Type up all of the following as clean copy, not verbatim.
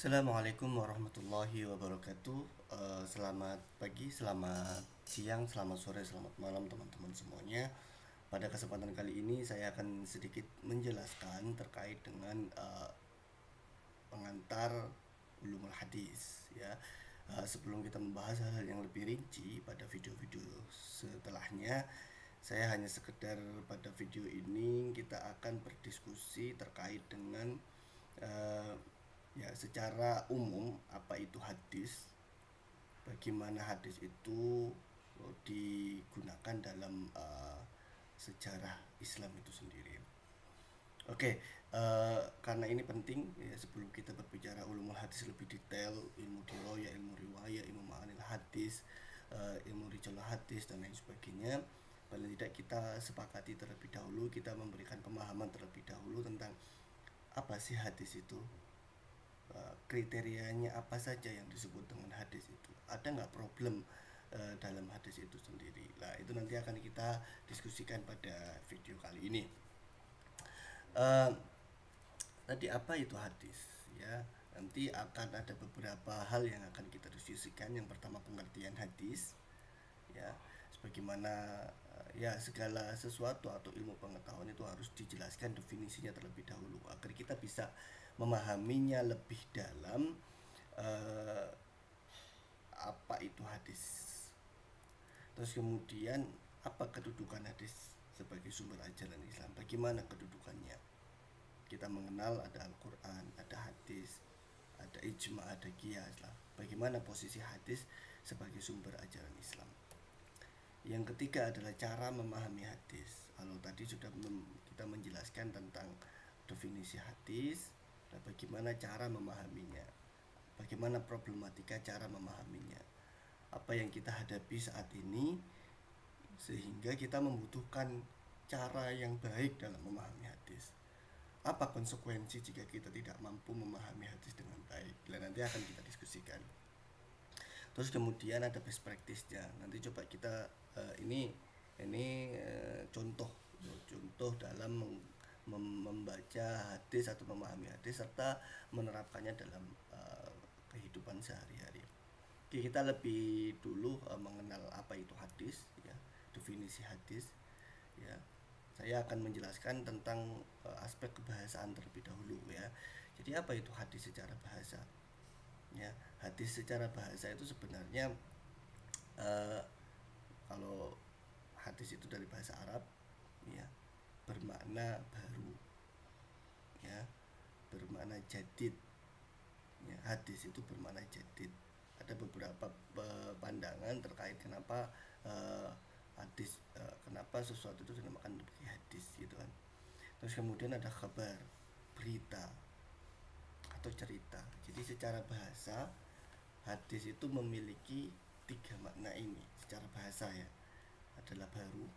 Assalamualaikum warahmatullahi wabarakatuh. Selamat pagi, selamat siang, selamat sore, selamat malam teman-teman semuanya. Pada kesempatan kali ini saya akan sedikit menjelaskan terkait dengan pengantar ulumul hadis ya. Sebelum kita membahas hal-hal yang lebih rinci pada video-video setelahnya, saya hanya sekedar pada video ini kita akan berdiskusi terkait dengan uh, ya secara umum apa itu hadis, bagaimana hadis itu digunakan dalam sejarah Islam itu sendiri. Oke, karena ini penting ya, sebelum kita berbicara ulumul hadis lebih detail, ilmu diroya, ilmu riwayah, ilmu ma'anil hadis, ilmu rijalah hadis dan lain sebagainya, paling tidak kita sepakati terlebih dahulu, kita memberikan pemahaman terlebih dahulu tentang apa sih hadis itu, kriterianya apa saja yang disebut dengan hadis itu, ada nggak problem dalam hadis itu sendiri. Nah itu nanti akan kita diskusikan pada video kali ini. uh, Tadi apa itu hadis ya, nanti akan ada beberapa hal yang akan kita diskusikan. Yang pertama pengertian hadis ya, sebagaimana ya segala sesuatu atau ilmu pengetahuan itu harus dijelaskan definisinya terlebih dahulu agar kita bisa memahaminya lebih dalam. eh, Apa itu hadis, terus kemudian apa kedudukan hadis sebagai sumber ajaran Islam, bagaimana kedudukannya. Kita mengenal ada Al-Quran, ada hadis, ada ijma, ada qiyas lah. Bagaimana posisi hadis sebagai sumber ajaran Islam. Yang ketiga adalah cara memahami hadis. Kalau tadi sudah kita menjelaskan tentang definisi hadis, nah bagaimana cara memahaminya, bagaimana problematika cara memahaminya, apa yang kita hadapi saat ini sehingga kita membutuhkan cara yang baik dalam memahami hadis. Apa konsekuensi jika kita tidak mampu memahami hadis dengan baik? Dan nanti akan kita diskusikan. Terus kemudian ada best practice-nya. Nanti coba kita contoh dalam membaca hadis atau memahami hadis serta menerapkannya dalam kehidupan sehari-hari. Oke, kita lebih dulu mengenal apa itu hadis ya, definisi hadis ya. Saya akan menjelaskan tentang aspek kebahasaan terlebih dahulu ya. Jadi apa itu hadis secara bahasa? Ya, hadis secara bahasa itu sebenarnya uh, kalau hadis itu dari bahasa Arab ya, bermakna baru ya, bermakna jadid ya. Hadis itu bermakna jadid. Ada beberapa pandangan terkait kenapa hadis, kenapa sesuatu itu dinamakan sebagai hadis gitu kan. Terus kemudian ada kabar, berita atau cerita. Jadi secara bahasa hadis itu memiliki tiga makna ini secara bahasa ya, adalah baru,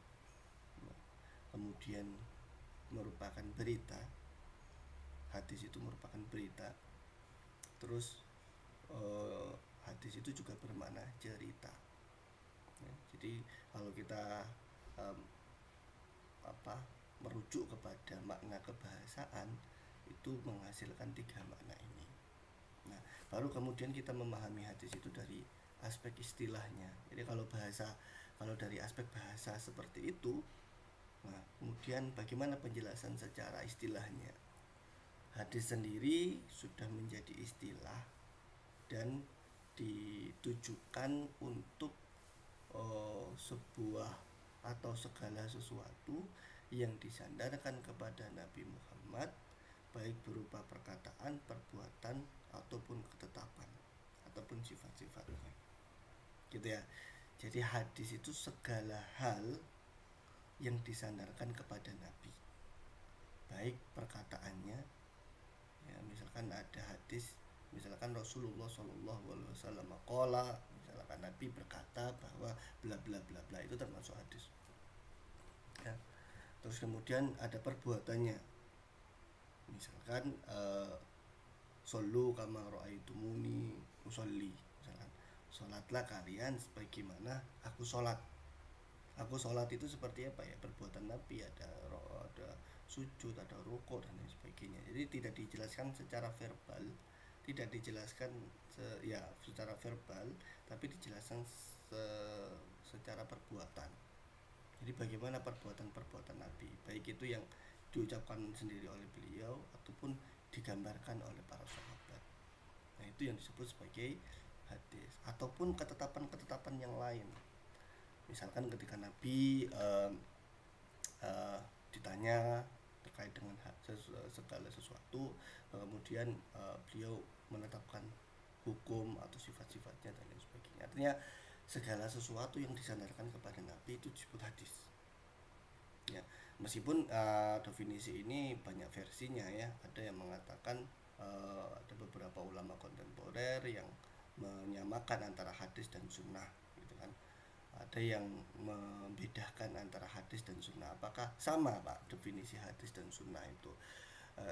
kemudian merupakan berita. Hadis itu merupakan berita. Terus hadis itu juga bermakna cerita ya. Jadi kalau kita um, merujuk kepada makna kebahasaan itu menghasilkan tiga makna ini. Nah, baru kemudian kita memahami hadis itu dari aspek istilahnya. Jadi kalau dari aspek bahasa seperti itu, nah kemudian bagaimana penjelasan secara istilahnya. Hadis sendiri sudah menjadi istilah dan ditujukan untuk sebuah atau segala sesuatu yang disandarkan kepada Nabi Muhammad, baik berupa perkataan, perbuatan ataupun ketetapan ataupun sifat-sifatnya gitu ya. Jadi hadis itu segala hal yang disandarkan kepada Nabi, baik perkataannya ya, misalkan ada hadis, misalkan Rasulullah SAW qala, misalkan Nabi berkata bahwa bla bla bla bla, itu termasuk hadis ya. Terus kemudian ada perbuatannya, misalkan sallu kama raaitumuni usolli, misalkan sholatlah kalian sebagaimana aku sholat. Aku sholat itu seperti apa ya, perbuatan Nabi, ada sujud, ada rukuk dan lain sebagainya. Jadi tidak dijelaskan secara verbal, tidak dijelaskan ya secara verbal, tapi dijelaskan secara perbuatan. Jadi bagaimana perbuatan-perbuatan Nabi, baik itu yang diucapkan sendiri oleh beliau ataupun digambarkan oleh para sahabat. Nah, itu yang disebut sebagai hadis. Ataupun ketetapan-ketetapan yang lain. Misalkan ketika Nabi ditanya terkait dengan segala sesuatu, kemudian beliau menetapkan hukum atau sifat-sifatnya dan lain sebagainya. Artinya segala sesuatu yang disandarkan kepada Nabi itu disebut hadis. Ya, meskipun definisi ini banyak versinya ya. Ada yang mengatakan ada beberapa ulama kontemporer yang menyamakan antara hadis dan sunnah, gitu kan. Ada yang membedakan antara hadis dan sunnah. Apakah sama Pak definisi hadis dan sunnah itu?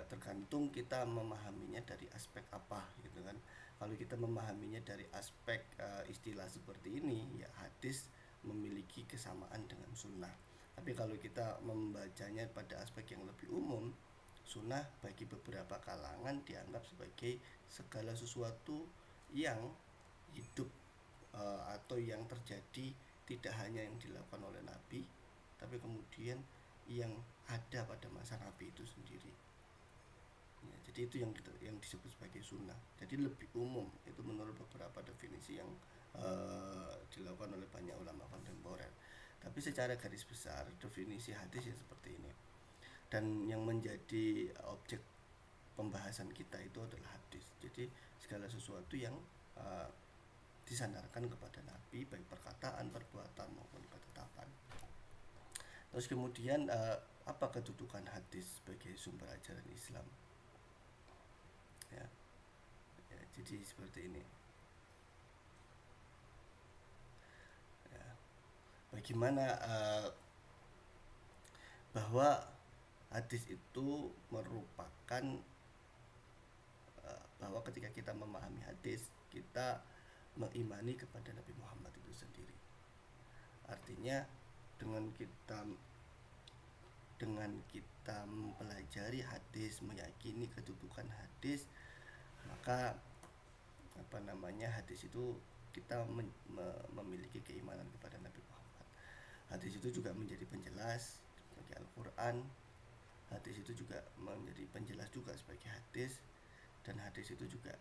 Tergantung kita memahaminya dari aspek apa, gitu kan. Kalau kita memahaminya dari aspek istilah seperti ini, ya hadis memiliki kesamaan dengan sunnah. Tapi kalau kita membacanya pada aspek yang lebih umum, sunnah bagi beberapa kalangan dianggap sebagai segala sesuatu yang hidup atau yang terjadi tidak hanya yang dilakukan oleh Nabi, tapi kemudian yang ada pada masa Nabi itu sendiri. Ya, jadi itu yang disebut sebagai sunnah. Jadi lebih umum itu menurut beberapa definisi yang dilakukan oleh banyak ulama kontemporer. Tapi secara garis besar definisi hadis ya seperti ini. Dan yang menjadi objek pembahasan kita itu adalah hadis. Jadi segala sesuatu yang disandarkan kepada Nabi, baik perkataan, perbuatan maupun ketetapan. Terus kemudian apa kedudukan hadis sebagai sumber ajaran Islam? Ya, jadi seperti ini. Ya, bagaimana bahwa hadis itu merupakan bahwa ketika kita memahami hadis, kita mengimani kepada Nabi Muhammad itu sendiri. Artinya dengan kita mempelajari hadis, meyakini kedudukan hadis, maka hadis itu kita memiliki keimanan kepada Nabi Muhammad. Hadis itu juga menjadi penjelas sebagai Al-Quran. Hadis itu juga menjadi penjelas juga sebagai hadis, dan hadis itu juga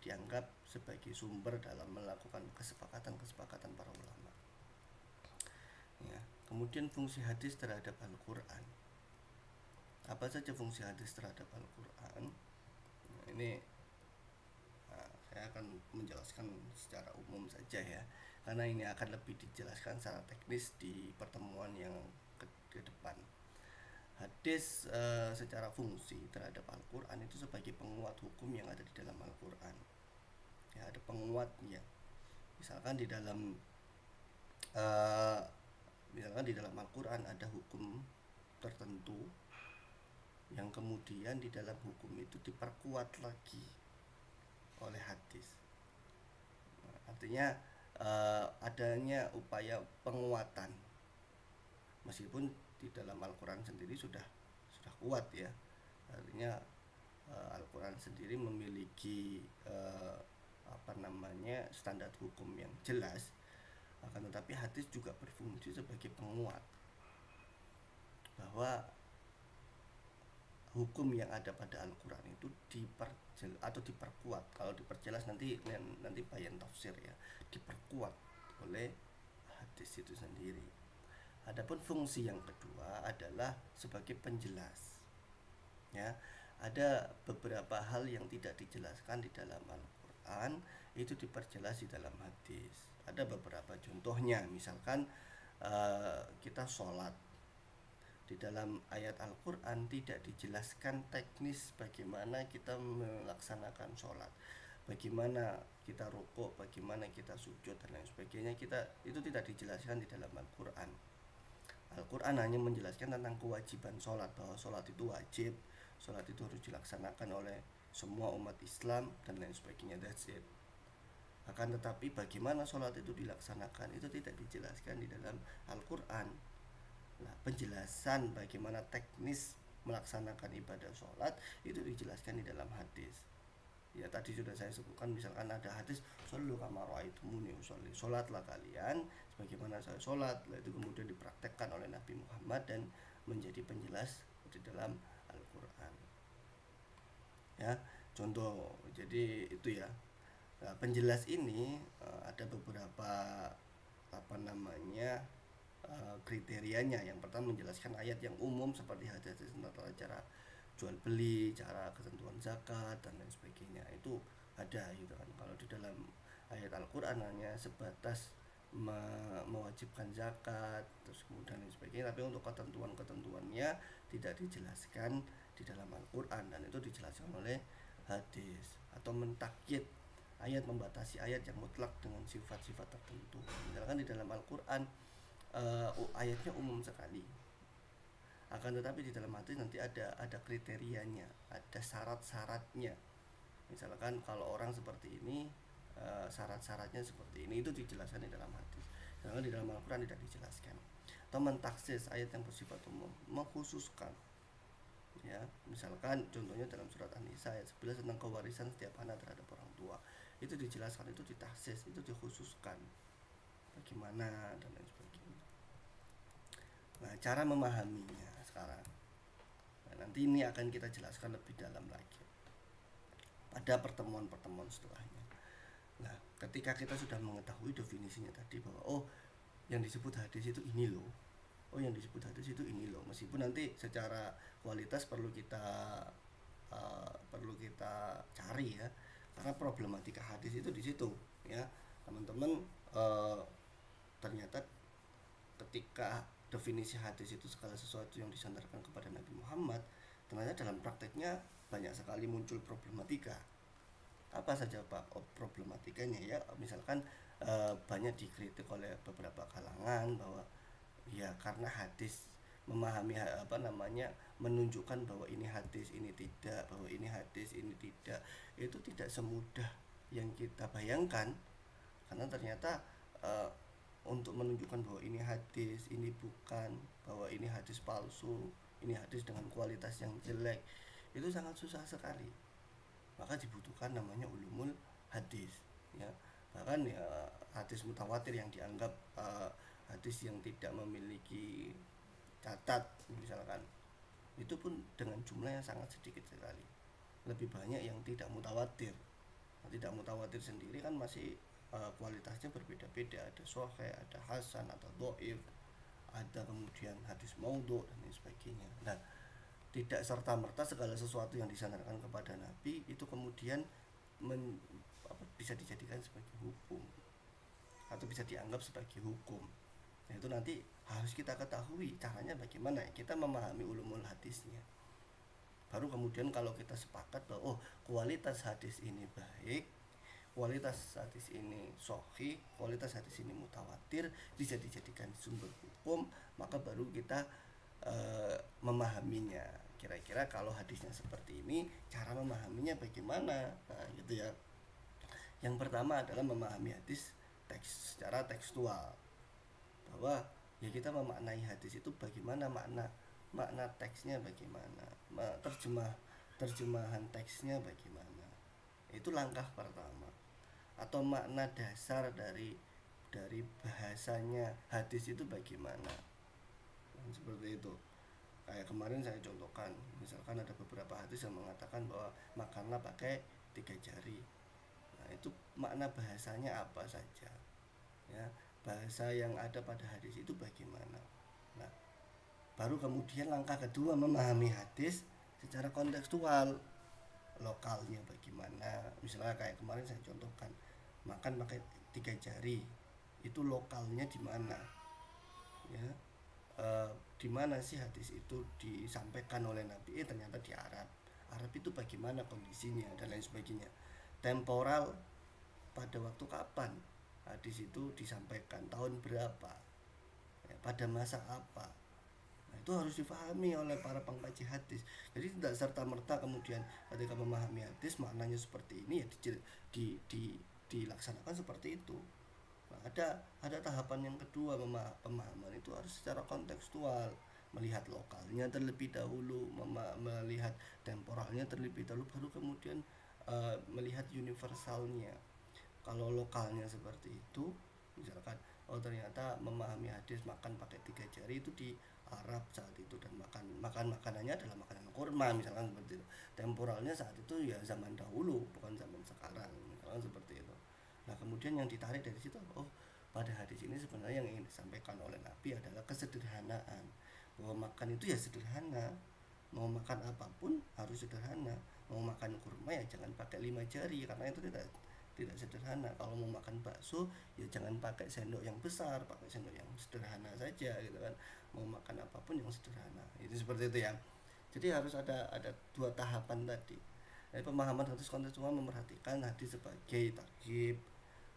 dianggap sebagai sumber dalam melakukan kesepakatan para ulama. Ya, kemudian fungsi hadis terhadap Al-Quran. Apa saja fungsi hadis terhadap Al-Quran? Nah, ini saya akan menjelaskan secara umum saja ya, karena ini akan lebih dijelaskan secara teknis di pertemuan yang ke depan. Hadis secara fungsi terhadap Al-Quran itu sebagai penguat hukum yang ada di dalam Al-Quran. Ya, ada penguatnya. Misalkan di dalam Al-Quran ada hukum tertentu yang kemudian di dalam hukum itu diperkuat lagi oleh hadis. Nah, artinya adanya upaya penguatan, meskipun di dalam Al-Quran sendiri sudah kuat ya. Artinya Al-Quran sendiri memiliki standar hukum yang jelas, akan tetapi hadis juga berfungsi sebagai penguat bahwa hukum yang ada pada Al-Quran itu diperkuat. Kalau diperjelas nanti bayan tafsir ya, diperkuat oleh hadis itu sendiri. Adapun fungsi yang kedua adalah sebagai penjelas. Ya, ada beberapa hal yang tidak dijelaskan di dalam Al-Quran itu diperjelas di dalam hadis. Ada beberapa contohnya, misalkan kita sholat. Di dalam ayat Al-Quran tidak dijelaskan teknis bagaimana kita melaksanakan sholat, bagaimana kita rukuk, bagaimana kita sujud dan lain sebagainya. Itu tidak dijelaskan di dalam Al-Quran. Al-Quran hanya menjelaskan tentang kewajiban sholat, bahwa sholat itu wajib, sholat itu harus dilaksanakan oleh semua umat Islam dan lain sebagainya. That's it. Akan tetapi bagaimana sholat itu dilaksanakan itu tidak dijelaskan di dalam Al-Quran. Nah, penjelasan bagaimana teknis melaksanakan ibadah sholat itu dijelaskan di dalam hadis. Ya tadi sudah saya sebutkan, misalkan ada hadis shollu kama raaitumuni usolli, sholatlah kalian sebagaimana saya sholat. Itu kemudian dipraktekkan oleh Nabi Muhammad dan menjadi penjelas di dalam Al-Quran. Ya, contoh, jadi itu ya. Nah, penjelas ini ada beberapa apa namanya kriterianya. Yang pertama menjelaskan ayat yang umum seperti hadis tentang cara jual beli, cara ketentuan zakat dan lain sebagainya. Itu ada gitu kan. Kalau di dalam ayat Al-Qur'an hanya sebatas mewajibkan zakat terus kemudian lain sebagainya, tapi untuk ketentuan-ketentuannya tidak dijelaskan di dalam Al-Qur'an, dan itu dijelaskan oleh hadis. Atau mentakyid, ayat membatasi ayat yang mutlak dengan sifat-sifat tertentu. Misalkan di dalam Al-Qur'an ayatnya umum sekali, akan tetapi di dalam hadis nanti ada kriterianya, ada syarat-syaratnya. Misalkan kalau orang seperti ini, syarat-syaratnya seperti ini, itu dijelaskan di dalam hadis. Sedangkan di dalam Al-Quran tidak dijelaskan. Atau mentaksis, ayat yang bersifat umum, mengkhususkan. Ya, misalkan contohnya dalam surat An-Nisa ayat 11 tentang kewarisan setiap anak terhadap orang tua. Itu dijelaskan, itu ditaksis, itu dikhususkan. Bagaimana dan lain sebagainya. Nah, cara memahaminya sekarang. Nah, nanti ini akan kita jelaskan lebih dalam lagi pada pertemuan-pertemuan setelahnya. Nah, ketika kita sudah mengetahui definisinya tadi bahwa oh, yang disebut hadis itu ini loh. Oh, yang disebut hadis itu ini loh. Meskipun nanti secara kualitas perlu kita cari ya. Karena problematika hadis itu di situ ya. Teman-teman ternyata ketika definisi hadis itu segala sesuatu yang disandarkan kepada Nabi Muhammad, ternyata dalam prakteknya banyak sekali muncul problematika. Apa saja Pak problematikanya ya? Misalkan banyak dikritik oleh beberapa kalangan bahwa ya karena hadis memahami apa namanya menunjukkan bahwa ini hadis ini tidak, bahwa ini hadis ini tidak, itu tidak semudah yang kita bayangkan. Karena ternyata untuk menunjukkan bahwa ini hadis, ini bukan, bahwa ini hadis palsu, ini hadis dengan kualitas yang jelek, itu sangat susah sekali. Maka dibutuhkan namanya ulumul hadis ya. Bahkan ya hadis mutawatir yang dianggap hadis yang tidak memiliki catat misalkan, itu pun dengan jumlah yang sangat sedikit sekali. Lebih banyak yang tidak mutawatir. Nah, tidak mutawatir sendiri kan masih kualitasnya berbeda-beda, ada sahih, ada hasan, atau dhaif, ada kemudian hadis maudhu dan lain sebagainya. Nah, tidak serta-merta segala sesuatu yang disandarkan kepada Nabi itu kemudian bisa dijadikan sebagai hukum atau bisa dianggap sebagai hukum. Nah, itu nanti harus kita ketahui caranya bagaimana kita memahami ulumul hadisnya. Baru kemudian kalau kita sepakat bahwa oh, kualitas hadis ini baik, kualitas hadis ini sahih, kualitas hadis ini mutawatir, bisa dijadikan sumber hukum, maka baru kita memahaminya. Kira-kira kalau hadisnya seperti ini, cara memahaminya bagaimana? Nah, gitu ya. Yang pertama adalah memahami hadis secara tekstual. Bahwa ya kita memaknai hadis itu bagaimana, makna teksnya bagaimana, terjemahan teksnya bagaimana. Itu langkah pertama. Atau makna dasar dari bahasanya hadis itu bagaimana. Dan seperti itu. Kayak kemarin saya contohkan, misalkan ada beberapa hadis yang mengatakan bahwa makanlah pakai 3 jari. Nah, itu makna bahasanya apa saja. Ya, bahasa yang ada pada hadis itu bagaimana. Nah, baru kemudian langkah kedua memahami hadis secara kontekstual. Lokalnya bagaimana, misalnya kayak kemarin saya contohkan makan pakai 3 jari, itu lokalnya di mana ya, di mana sih hadis itu disampaikan oleh Nabi? Ternyata di Arab itu bagaimana kondisinya dan lain sebagainya. Temporal, pada waktu kapan hadis itu disampaikan, tahun berapa ya, pada masa apa. Nah, itu harus difahami oleh para pengkaji hadis. Jadi tidak serta-merta kemudian ketika memahami hadis maknanya seperti ini ya dilaksanakan seperti itu. Nah, ada tahapan yang kedua, pemahaman itu harus secara kontekstual, melihat lokalnya terlebih dahulu, melihat temporalnya terlebih dahulu, baru kemudian melihat universalnya. Kalau lokalnya seperti itu, misalkan oh ternyata memahami hadis makan pakai 3 jari itu di Arab saat itu, dan makanannya adalah makanan kurma misalkan seperti itu. Temporalnya saat itu ya zaman dahulu, bukan zaman sekarang misalkan seperti itu. Nah kemudian yang ditarik dari situ, oh pada hadis ini sebenarnya yang ingin disampaikan oleh Nabi adalah kesederhanaan, bahwa makan itu ya sederhana, mau makan apapun harus sederhana. Mau makan kurma ya jangan pakai 5 jari, karena itu tidak sederhana. Kalau mau makan bakso ya jangan pakai sendok yang besar, pakai sendok yang sederhana saja gitu kan. Mau makan apapun yang sederhana, itu seperti itu ya. Jadi harus ada dua tahapan tadi. Jadi pemahaman hadis kontekstual memperhatikan hadis sebagai targhib,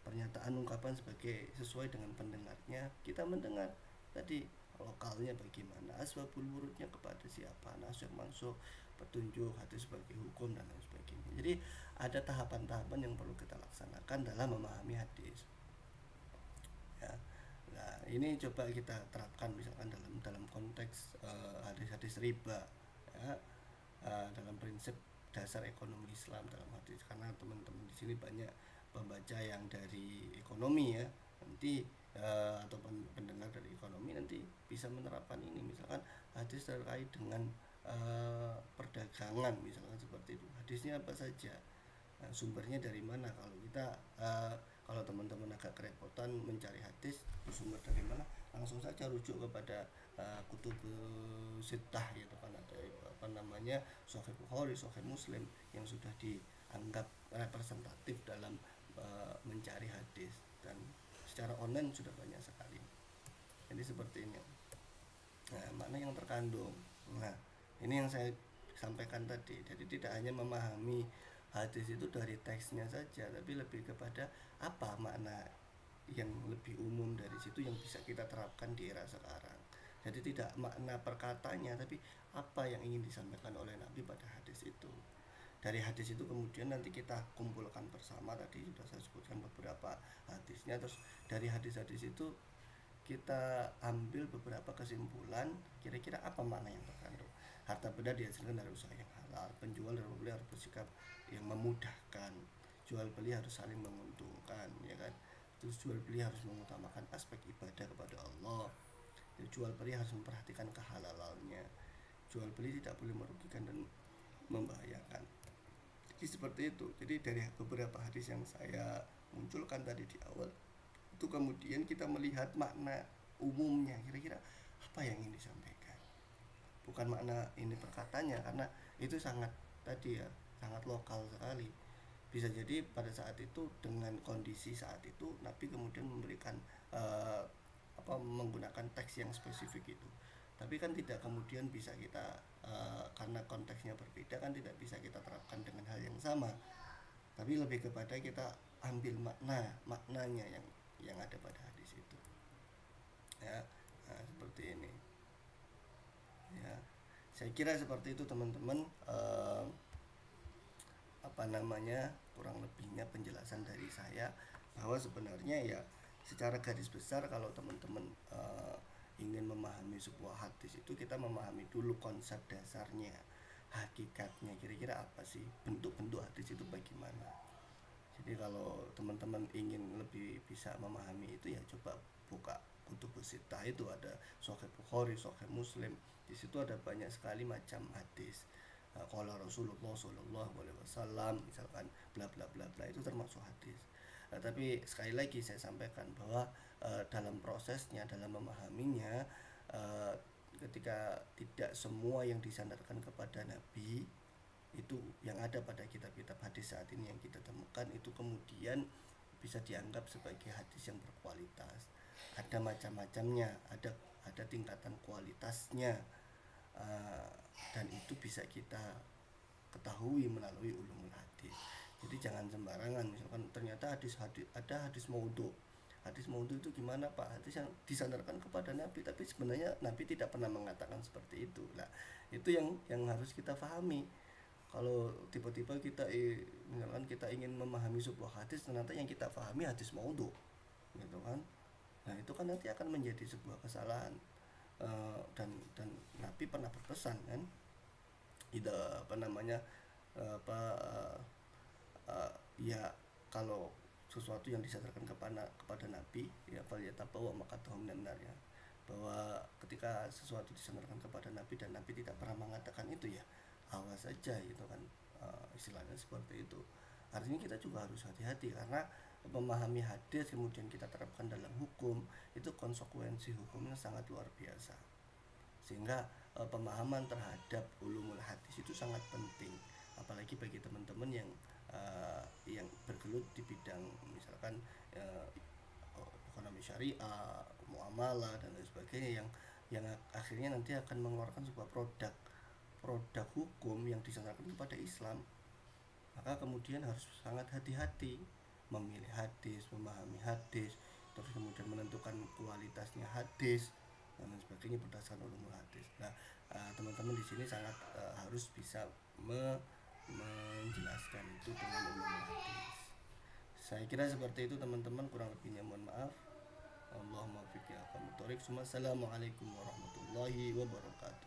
pernyataan ungkapan sebagai sesuai dengan pendengarnya. Kita mendengar tadi lokalnya bagaimana, asbabul wurudnya kepada siapa, nasyuk mansuk, petunjuk, hadis sebagai hukum dan lain sebagainya. Jadi ada tahapan-tahapan yang perlu kita laksanakan dalam memahami hadis ya. Nah ini coba kita terapkan misalkan dalam konteks hadis-hadis riba ya, dalam prinsip dasar ekonomi Islam dalam hadis, karena teman-teman di sini banyak pembaca yang dari ekonomi ya, nanti atau pendengar dari ekonomi nanti bisa menerapkan ini. Misalkan hadis terkait dengan perdagangan misalkan seperti itu, hadisnya apa saja, nah, sumbernya dari mana. Kalau kita kalau teman-teman agak kerepotan mencari hadis sumber dari mana, langsung saja rujuk kepada kutub sittah gitu kan, ada apa namanya Sahih Bukhari, Sahih Muslim yang sudah dianggap representatif dalam mencari hadis, dan secara online sudah banyak sekali. Jadi seperti ini. Nah, makna yang terkandung. Nah, ini yang saya sampaikan tadi. Jadi tidak hanya memahami hadis itu dari teksnya saja, tapi lebih kepada apa makna yang lebih umum dari situ yang bisa kita terapkan di era sekarang. Jadi tidak makna perkatanya, tapi apa yang ingin disampaikan oleh Nabi pada hadis itu. Dari hadis itu kemudian nanti kita kumpulkan bersama, tadi sudah saya sebutkan beberapa hadisnya, terus dari hadis-hadis itu kita ambil beberapa kesimpulan, kira-kira apa makna yang terkandung. Harta benda dihasilkan dari usaha yang halal, penjual dan pembeli harus bersikap yang memudahkan, jual beli harus saling menguntungkan ya kan. Terus jual beli harus mengutamakan aspek ibadah kepada Allah. Jual beli harus memperhatikan kehalalannya. Jual beli tidak boleh merugikan dan membahayakan. Jadi seperti itu. Jadi dari beberapa hadis yang saya munculkan tadi di awal, itu kemudian kita melihat makna umumnya, kira-kira apa yang ingin disampaikan. Bukan makna ini perkatanya, karena itu sangat tadi ya, sangat lokal sekali. Bisa jadi pada saat itu dengan kondisi saat itu Nabi kemudian memberikan menggunakan teks yang spesifik itu. Tapi kan tidak kemudian bisa kita karena konteksnya berbeda kan tidak bisa kita terapkan dengan hal yang sama. Tapi lebih kepada kita ambil maknanya yang ada pada hadis itu. Ya, nah, seperti ini. Ya, saya kira seperti itu teman-teman. Kurang lebihnya penjelasan dari saya, bahwa sebenarnya ya secara garis besar kalau teman-teman ingin memahami sebuah hadis itu kita memahami dulu konsep dasarnya, hakikatnya, kira-kira apa sih bentuk-bentuk hadis itu bagaimana. Jadi kalau teman-teman ingin lebih bisa memahami itu ya coba buka kutub sittah, itu ada Sahih Bukhari, Sahih Muslim, di situ ada banyak sekali macam hadis. Qala Rasulullah sallallahu alaihi wasallam misalkan bla bla bla bla, itu termasuk hadis. Tapi sekali lagi saya sampaikan bahwa dalam prosesnya, dalam memahaminya, ketika tidak semua yang disandarkan kepada Nabi itu yang ada pada kitab-kitab hadis saat ini yang kita temukan itu kemudian bisa dianggap sebagai hadis yang berkualitas. Ada macam-macamnya, ada tingkatan kualitasnya, dan itu bisa kita ketahui melalui ulumul hadis. Jadi jangan sembarangan, misalkan ternyata ada hadis maudhu. Hadis maudhu itu gimana Pak? Hadis yang disandarkan kepada Nabi, tapi sebenarnya Nabi tidak pernah mengatakan seperti itu. Nah, itu yang harus kita pahami. Kalau tiba-tiba misalkan kita ingin memahami sebuah hadis, ternyata yang kita pahami hadis maudhu, gitu kan? Nah, itu kan nanti akan menjadi sebuah kesalahan. Dan Nabi pernah berpesan kan, ya kalau sesuatu yang disandarkan kepada Nabi ya falyatabawa maq'adahu minan nar, ya bahwa ketika sesuatu disandarkan kepada Nabi dan Nabi tidak pernah mengatakan itu, ya awas saja gitu kan. Istilahnya seperti itu. Artinya kita juga harus hati-hati karena memahami hadis kemudian kita terapkan dalam hukum, itu konsekuensi hukumnya sangat luar biasa. Sehingga pemahaman terhadap ulumul hadis itu sangat penting, apalagi bagi teman-teman yang bergelut di bidang misalkan ekonomi syariah, muamalah dan lain sebagainya, yang akhirnya nanti akan mengeluarkan sebuah produk hukum yang disandarkan kepada Islam. Maka kemudian harus sangat hati-hati memilih hadis, memahami hadis, terus kemudian menentukan kualitasnya hadis dan lain sebagainya berdasarkan ulumul hadis. Nah, teman-teman di sini sangat harus bisa menjelaskan itu dengan ulumul hadis. Saya kira seperti itu teman-teman, kurang lebihnya mohon maaf. Allahumma fiqh ya. Assalamualaikum warahmatullahi wabarakatuh.